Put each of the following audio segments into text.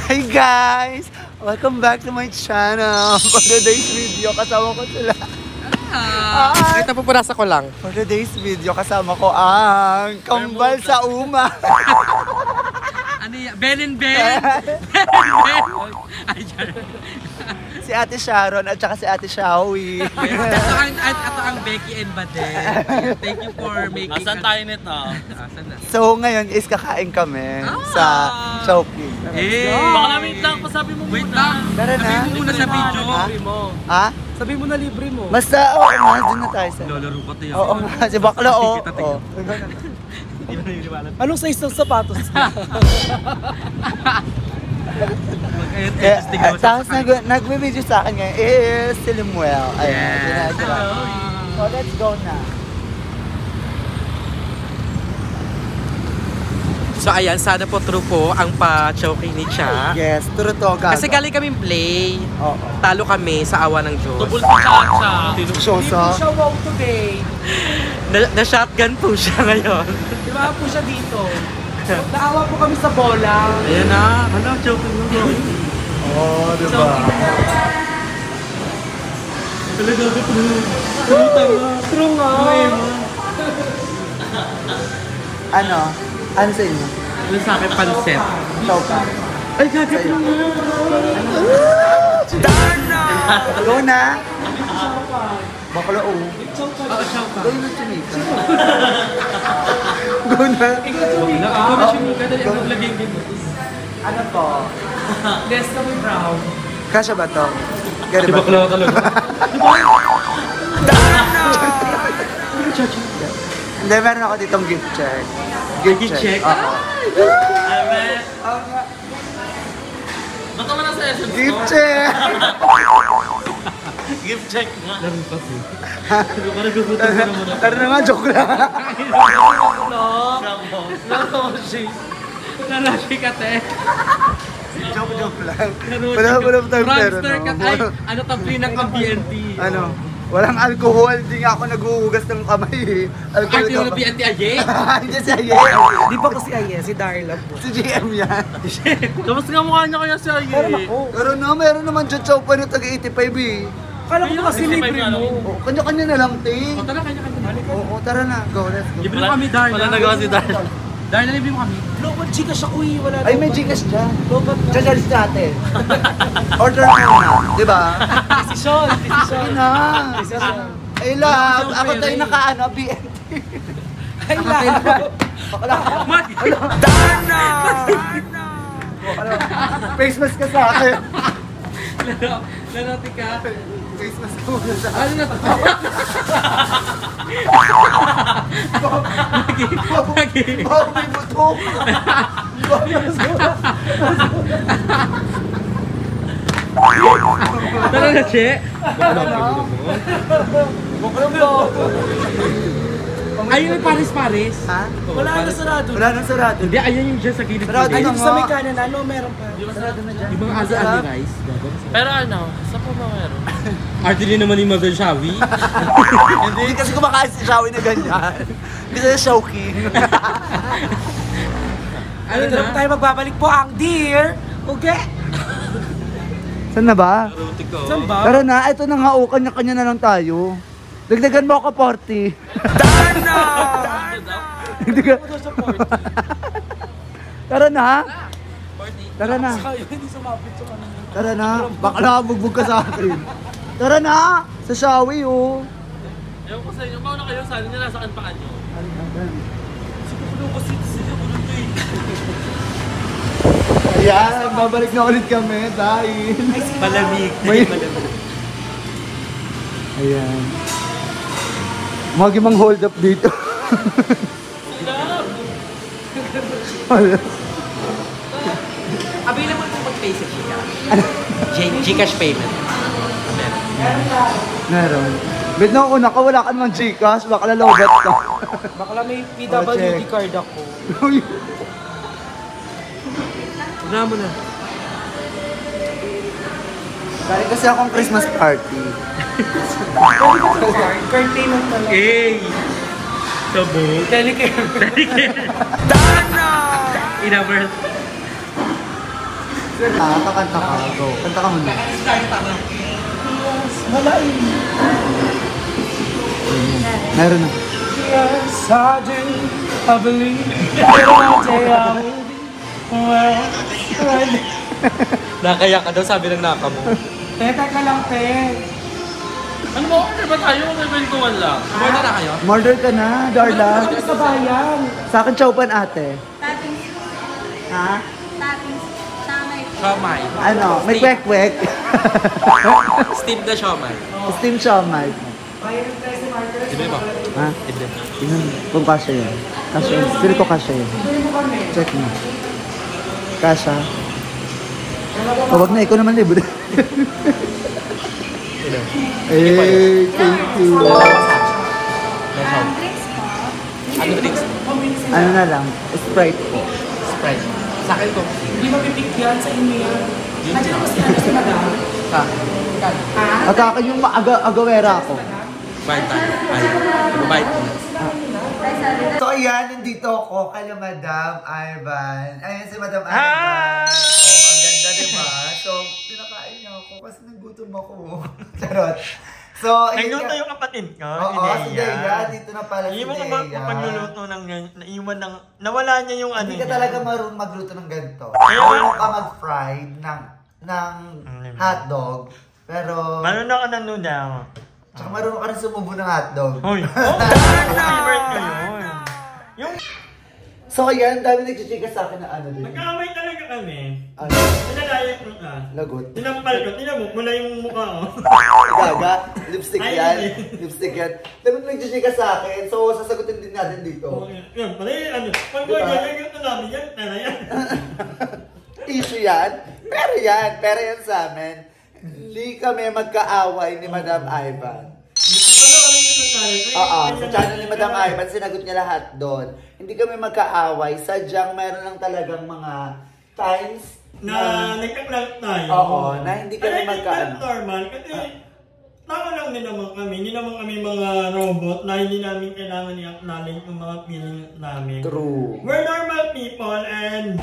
Hi guys! Welcome back to my channel. For today's video, kasama ko sila. Ito po punasa ko lang. For today's video, kasama ko ang kambal sa uma. Ano yan? Ben and Ben! Si Ate Sharon at saka si Ate Shawi. Ito ang Becky and Badel. Thank you for making... Nasaan tayo nito? So ngayon is kakain kami sa Chowking. Baka wait lang, pasabi mo Wait muna. lang. Tara na. Sabihin mo muna sa video. Ha? Sabi mo na libre mo. Basta, oo nga, dun na tayo sa... Lolaro ko tayo. Oo nga, si Bakla, oo. Anong size ng sapatos? Tapos nag-video sa akin ngayon is si Limuel. Ayan, ginagawa. So let's go na. So ayan, sana po true po ang pa-choking ni Cha. Yes, true to, gaga. Kasi galing kaming play. Oo. Talo kami sa awa ng Diyos. Tubol pa siya. Shosa. siya wow today. Na-shotgun po siya ngayon. Di ba po siya dito? Naawa po kami sa bola. Ayan na. Ano, choking mo. Oo, diba? Talaga ko True nga. Ano? Ano sa inyo? Ano sa akin, panset. Chow pa. Ay, gagawin mo nga. Go na! Bakla, oo. Oo, chow pa. Go na, Chinika. Go na. Ikaw na sinuka, dali ang maglagay mo. Ano to? Less kami brown. Kasya ba to? Gari ba? Bakla talaga. Hindi, meron ako ditong gift check. Gift check? Oo. Ba't naman nasa essence ko? Gift check! Gift check nga. Laro pa siya. Pero parang gugutom ka naman ako. Tara na nga, joke lang. Nalashi ka, te. Joke lang. Wala tayo pero, Prankster ka. Ay, ano tabli ng BNT? Ano? Walang alcohol, di nga ako naghuhugas ng kamay eh. Alcohol Ay, sino na BNT Aye? Hindi si Aye. Di ba kasi Aye, si Darla po. Si GM yan. Tapos nga mukha niya kaya si Aye. Pero na, meron naman dyan chow pa na taga-85 eh. Kala ko kasi libre mo. Oh, kanya-kanya na lang, te. O, tara, kanya-kanya. Oo, tara na. Go, let's go. Libre mo kami, Darla. Wala nagawa si Darla. Darla, libre mo kami. Global chika siya, uy. Wala Ay, may Gcash dyan. Global na. Chachalis natin. Order na na, di ba? Desisyon. Sige na. Ay, love. Ako tayo naka-ano, BNT. Ay, love. Bakla. Dana! Face mask ka sa akin. Lanote ka. Face mask ka muna sa akin. Ano na to? Lagi. Oh, may buto. Tara na, Che. Ayun yung Paris-Paris. Ha? Wala na sarado. Wala nang sarado. Hindi, ayun yung dyan sa gilid. Sarado Ay, na dito sa may kanan, ano, meron pa. Sarado na dyan. Yung mga asa ani rice. Pero ano, saan pa ba meron? Artili naman ni Mother Shawi. Hindi kasi kumakain si Shawi na ganyan. Hindi siya Showking. Ano Dito na po tayo magbabalik po ang Dear. Okay. Saan na ba? Saan ba? Tara na, ito na nga, kanya-kanya na lang tayo. Dagdagan mo ako 40. Dana! Dagdagan. Tara na. Tara na. Hindi sumapit sa kanila. Tara na. Bakla, bugbog ka sa akin. Tara na. Sa Shawi, oh. Ewan ko sa inyo, mauna kayo, saan nyo nasa kanpaan nyo? Ayan, babalik na ulit kami dahil... Malamig. May- Ayan. Magimang hold up dito. Available po mag-pay sa Gcash payment. Meron. Bet na una ka, wala ka naman Gcash, baka lalobat ka. Bakla may PWD card ako. Wala mo na. Dahil kasi akong Christmas party. Card payment na lang. Hey! Sabog. Telecare. Dana! Inaber. Kakanta ka. Go. Kanta ka muna. Malain. Meron na. Yes, I do. I believe that one day I will be where Nakaya ka daw, sabi ng naka mo. Teka ka lang, te. Ano mo, order ba tayo? May bentuan lang. Order na kayo? Murder ka na, Darla. Ano sa bayan? Sa akin, chowpan ate. Tating Ha? tating tamay po. Siomay. Ano? May kwek-kwek. Steam na siomay. Steam siomay. Bayan ng tayo si Marcus. Ibe ba? Ha? Ibe. Tingnan mo kung kasha yun. Kasha yun. Feel ko kasha yun. Bili mo kami. Check mo. Kasha. Oh, wag na, ikaw naman libre. Eh, thank you. Drinks po. Ano drinks? Ano na lang, Sprite po. Sprite. Sa akin ko. Hindi mapipigyan sa inyo yan. Andiyan mo si Madam. Sa Ha? At akin yung agawera ko. Bayad tayo. Ay, magbabayad mo. So ayan, nandito ako kala Madam Ivan. Ayan si Madam Ivan. Oh, ang ganda diba? So, pinakain niya ako kasi nagutom ako. Charot. So, Nagluto yung kapatid ko, Oo, si Deya. Dito na pala si Hindi mo Deya. magluluto ng naiwan ng, nawala niya yung ano Hindi ka niya. talaga marunong magluto ng ganito. Kaya- Marunong ka mag-fry ng hotdog. Pero, Marunong ako ng noodle. tsaka marunong ka rin sumubo ng hotdog. Hoy, favorite ko yun. Yung, So ayan, dami nagchichika sa akin na ano din. magkamay talaga kami. Ano? Pinalayak mo ka. Lagot. Tinampal ko, tinamok, mula yung mukha ko. Gaga, lipstick Ay, yan. hindi. Lipstick yan. Dami nagchichika sa akin, so sasagutin din natin dito. Yan, pala yung ano, pag Diba? ganyan yung namin yan, tara yan. Issue yan. Pero yan sa amin. Hindi kami magkaaway ni Madam Ivan. Oo, sa channel ni Madam Ivan, sinagot niya lahat doon. Hindi kami magkaaway, sadyang meron lang talagang mga times Na nagka-clout tayo. Oo, na hindi kami Pero I think magkaano. that's normal kasi tao lang din naman kami. Hindi naman kami mga robot na hindi namin kailangan i-acknowledge yung mga feelings namin. True. We're normal people and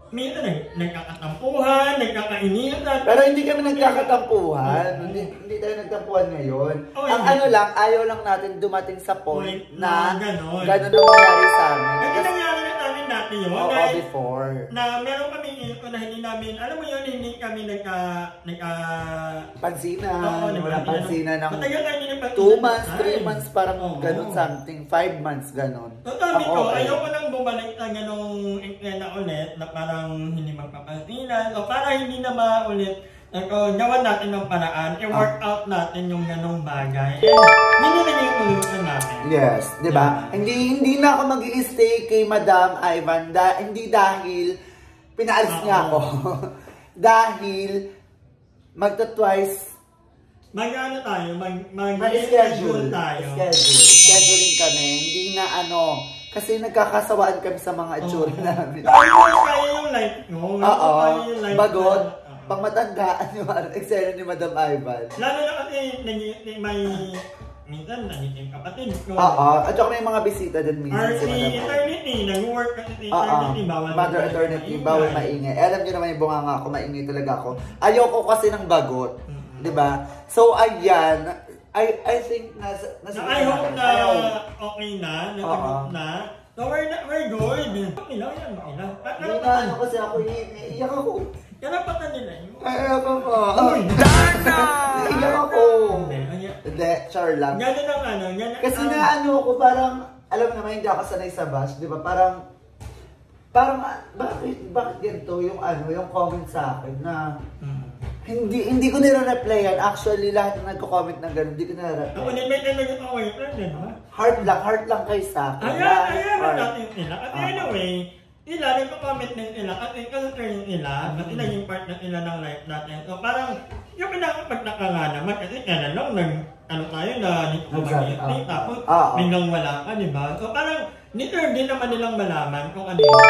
minsan nagkakatampuhan, nagkakainitan. Pero hindi kami nagkakatampuhan. Hindi tayo nagtampuhan ngayon. Oh, Ang hindi. ano lang, ayaw lang natin dumating sa point na ganon. ganon ang nangyari sa amin. Kasi nangyari na namin dati yun. Oo, dahil before. na meron kami ito na hindi namin, alam mo yun, hindi kami Pansinan. Oo, Walang pansinan ng matagal tayo hindi nagpansinan. 2 months, 3 months, parang Oo. ganon something. 5 months, ganon. So sabi Ako, ko, okay. ayoko nang bumalik na ganong eksena ulit na parang hindi magpapansinan o para hindi na maulit. Gawan natin ng paraan, i-work out natin yung ganong bagay. And hindi na yung solution natin. Yes, di ba? Hindi na ako mag-i-stay kay Madam Ivan. Hindi dahil pinaalis niya ako. Dahil magta-twice Mag-ano tayo, mag-schedule tayo. Scheduling kami. Hindi na ano, kasi nagkakasawaan kami sa mga itsura namin. Kaya yung life mo. Oo, kaya yung life bagot, mo. pang matandaan yung eksena ni Madam Ivan. Lalo na kasi may minsan nagiging kapatid ko. Oo, at saka may mga bisita din minsan Or si si Madam Ivan. Eternity, nag-work kasi si Oo, Eternity, bawal. Mother Eternity, bawal maingay. Alam niyo naman yung bunganga ako, maingay talaga ako. Ayoko kasi ng bagot, di ba? So, ayan, I think nasa I hope na okay na, Oo. nasagot na. So we're good. Okay lang, yan, okay lang. Hindi na, ano kasi ako, iiyak ako. Karapatan nila yun. Iiyak ako. Iiyak ako. Hindi, char lang. Gano'n ang ano, gano'n. Kasi na ano ako, parang, alam mo naman, hindi ako sanay sa bash, di ba? Parang, bakit ganito yung ano, yung comment sa akin na, hindi ko nire-replyan. Actually, lahat na nagko-comment ng gano'n, hindi ko Ako nire-replyan. din may talagang away friend, di ba? Heart lang kayo sa akin. Ayan Heart. natin sila. At anyway, sila, nagko-comment din sila kasi concern nila, kasi naging part na sila ng life natin. So parang, yung pinakapagtaka nga naman, kasi kaya lang, ano tayo na, hindi ko mag-i-update, tapos biglang wala ka, di ba? So parang, hindi naman nilang malaman kung ano yun.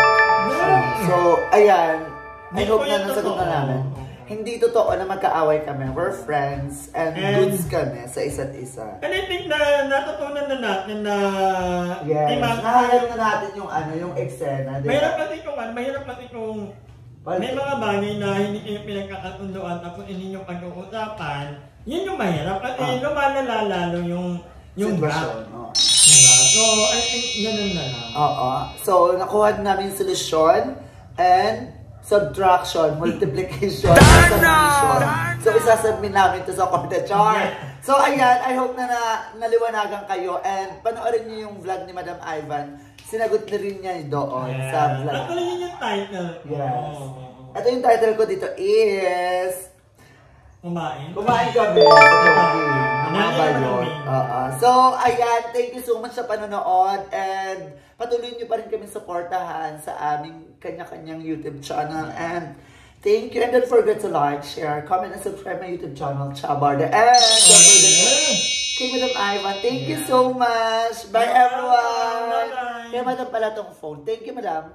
So, ayan. I Hindi hope po na yung nasagot na totoo. namin. Hindi totoo na magkaaway kami. We're friends and goods kami sa isa't isa. And I think na natutunan na natin na Yes. Nahanap na natin yung ano, yung eksena. Diba? mahirap kasi kung May mga bagay na hindi kayo pinagkakasunduan tapos hindi nyo pag-uusapan, yun yung mahirap. At lumalala lalo yung sitwasyon. gap. Diba? So, I think ganun na lang. Oo. So, nakuha namin solusyon and subtraction, multiplication, subtraction. So, isasubmit namin to sa Corte Chart. So, ayan, I hope na naliwanagan kayo and panoorin niyo yung vlog ni Madam Ivan. Sinagot na rin niya doon sa vlog. Actually, yun yung title. Yes. Ito yung title ko dito is... Kumain. Kumain kami. So, ayan, thank you so much sa panonood and patuloy niyo pa rin kami supportahan sa aming kanya-kanyang YouTube channel and thank you and don't forget to like, share, comment, and subscribe my YouTube channel, Chabarda, and don't forget kay Madam Ivan. Thank you so much. Bye everyone. Bye-bye. Kaya Madam pala tong phone. Thank you, Madam.